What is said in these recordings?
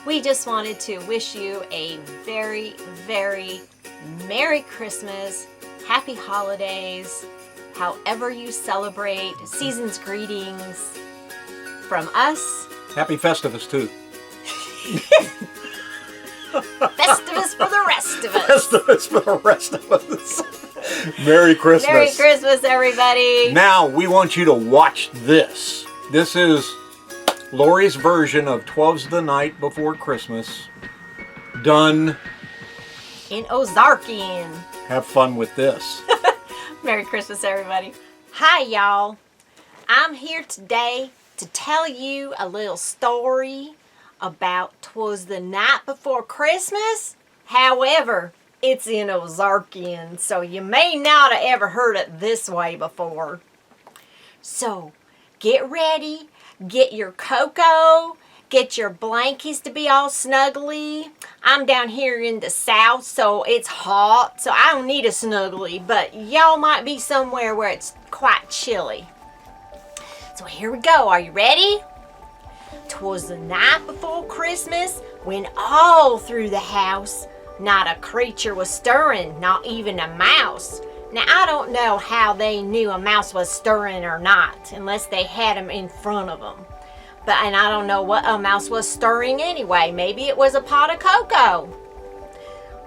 We just wanted to wish you a very, very Merry Christmas, Happy Holidays, however you celebrate, season's greetings from us. Happy Festivus, too. Festivus for the rest of us. Festivus for the rest of us. Merry Christmas. Merry Christmas, everybody. Now, we want you to watch this. This is Lori's version of 'Twas the Night Before Christmas, done in Ozarkian. Have fun with this. Merry Christmas, everybody. Hi, y'all. I'm here today to tell you a little story about 'Twas the Night Before Christmas. However, it's in Ozarkian, so you may not have ever heard it this way before. So, get ready, get your cocoa, get your blankets to be all snuggly. I'm down here in the south, so it's hot, so I don't need a snuggly, but y'all might be somewhere where it's quite chilly. So here we go. Are you ready? 'Twas the night before Christmas when all through the house not a creature was stirring, not even a mouse. Now, I don't know how they knew a mouse was stirring or not, unless they had him in front of them. And I don't know what a mouse was stirring anyway. Maybe it was a pot of cocoa.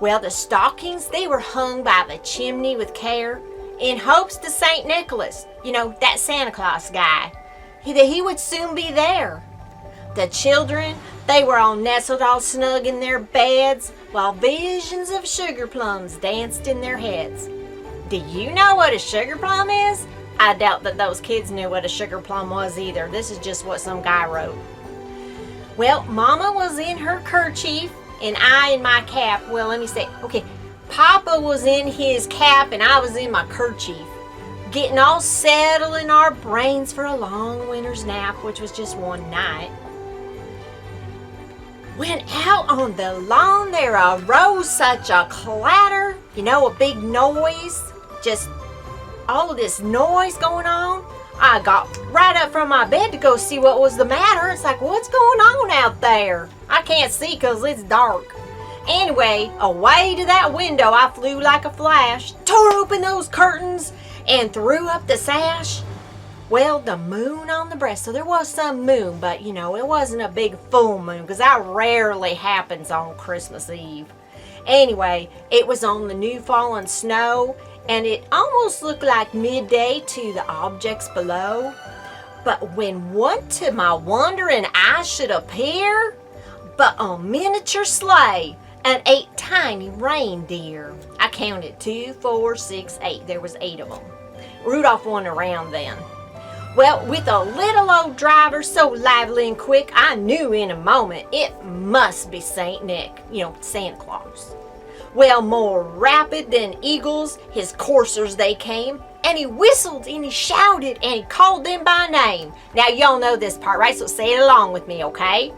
Well, the stockings, they were hung by the chimney with care in hopes to St. Nicholas, that Santa Claus guy, that he would soon be there. The children, they were all nestled all snug in their beds while visions of sugar plums danced in their heads. Do you know what a sugar plum is? I doubt that those kids knew what a sugar plum was either. This is just what some guy wrote. Well, Mama was in her kerchief and I in my cap. Well, let me say, okay, Papa was in his cap and I was in my kerchief, getting all settled in our brains for a long winter's nap, which was just one night. When out on the lawn there arose such a clatter, a big noise, just all this noise going on. I got right up from my bed to go see what was the matter. It's like, what's going on out there? I can't see because it's dark. Anyway, away to that window I flew like a flash, tore open those curtains, and threw up the sash. Well, the moon on the breast, so there was some moon, but it wasn't a big full moon because that rarely happens on Christmas Eve. Anyway, it was on the new fallen snow and it almost looked like midday to the objects below. But when what to my wondering eyes should appear but a miniature sleigh and 8 tiny reindeer. I counted 2, 4, 6, 8. There was 8 of them. Rudolph wasn't around then. Well, with a little old driver so lively and quick, I knew in a moment it must be St. Nick, Santa Claus. Well, more rapid than eagles, his coursers they came, and he whistled and he shouted and he called them by name. Now, y'all know this part, right? So say it along with me, okay?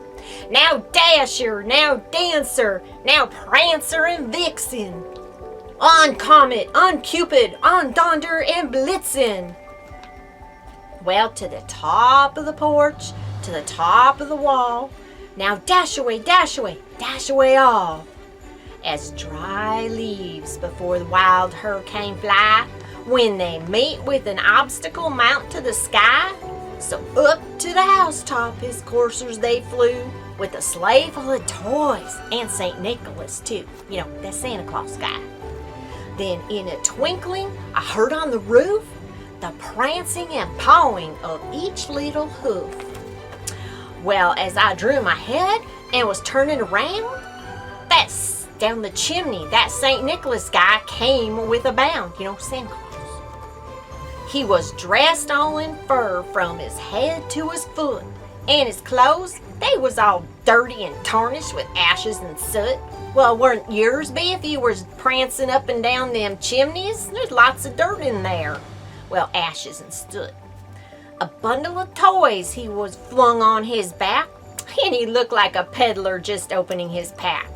Now Dasher, now Dancer, now Prancer and Vixen. On Comet, on Cupid, on Donder and Blitzen. Well, to the top of the porch, to the top of the wall. Now dash away, dash away, dash away all. As dry leaves before the wild hurricane fly, when they meet with an obstacle mount to the sky. So up to the housetop his coursers they flew, with a sleigh full of toys, and St. Nicholas too, that Santa Claus guy. Then in a twinkling, I heard on the roof the prancing and pawing of each little hoof. Well, as I drew my head and was turning around, that's down the chimney, that St. Nicholas guy came with a bound, Santa Claus. He was dressed all in fur from his head to his foot, and his clothes, they was all dirty and tarnished with ashes and soot. Well, wouldn't yours be if you was prancing up and down them chimneys? There's lots of dirt in there. Well, ashes and soot. A bundle of toys he was flung on his back, and he looked like a peddler just opening his pack.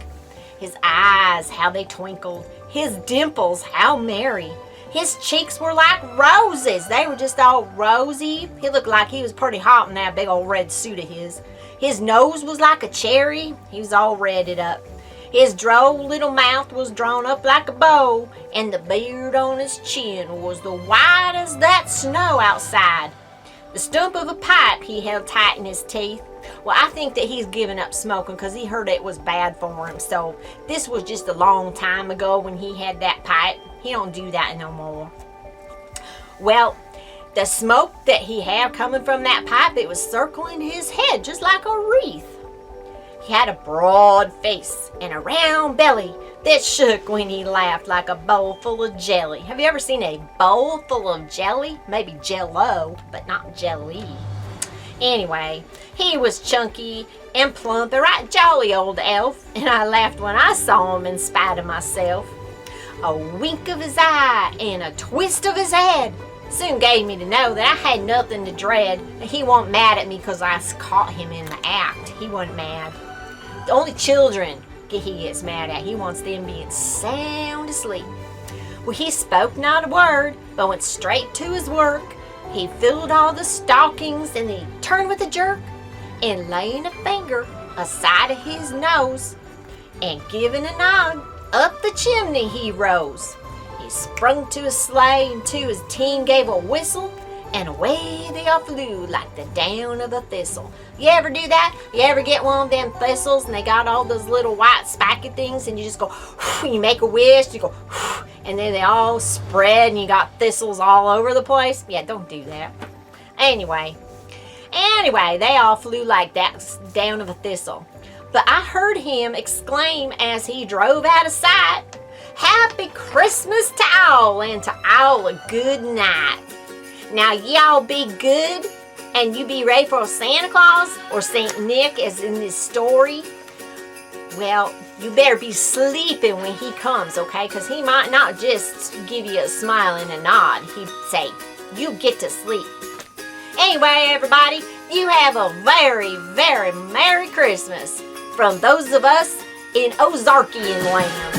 His eyes, how they twinkled. His dimples, how merry. His cheeks were like roses. They were just all rosy. He looked like he was pretty hot in that big old red suit of his. His nose was like a cherry. He was all redded up. His droll little mouth was drawn up like a bow, and the beard on his chin was the white as that snow outside. The stump of a pipe he held tight in his teeth. Well, I think that he's given up smoking because he heard it was bad for him. So this was just a long time ago when he had that pipe. He don't do that no more. Well, the smoke that he had coming from that pipe, it was circling his head just like a wreath. He had a broad face and a round belly that shook when he laughed like a bowl full of jelly. Have you ever seen a bowl full of jelly? Maybe Jell-O, but not jelly. Anyway, he was chunky and plump, a right jolly old elf, and I laughed when I saw him in spite of myself. A wink of his eye and a twist of his head soon gave me to know that I had nothing to dread. He wasn't mad at me because I caught him in the act. He wasn't mad. The only children he gets mad at. He wants them being sound asleep. Well, he spoke not a word, but went straight to his work. He filled all the stockings, and he turned with a jerk, and laying a finger aside of his nose, and giving a nod, up the chimney he rose. He sprung to his sleigh, and to his team gave a whistle, and away they all flew like the down of a thistle. You ever do that? You ever get one of them thistles and they got all those little white spiky things and you just go, you make a wish, you go, and then they all spread and you got thistles all over the place? Yeah, don't do that. Anyway, they all flew like that down of a thistle. But I heard him exclaim as he drove out of sight, "Happy Christmas to all, and to all a good night." Now y'all be good, and you be ready for Santa Claus or Saint Nick as in this story. Well, you better be sleeping when he comes, okay? Because he might not just give you a smile and a nod. He'd say, you get to sleep. Anyway, everybody, you have a very, very Merry Christmas from those of us in Ozarkian land.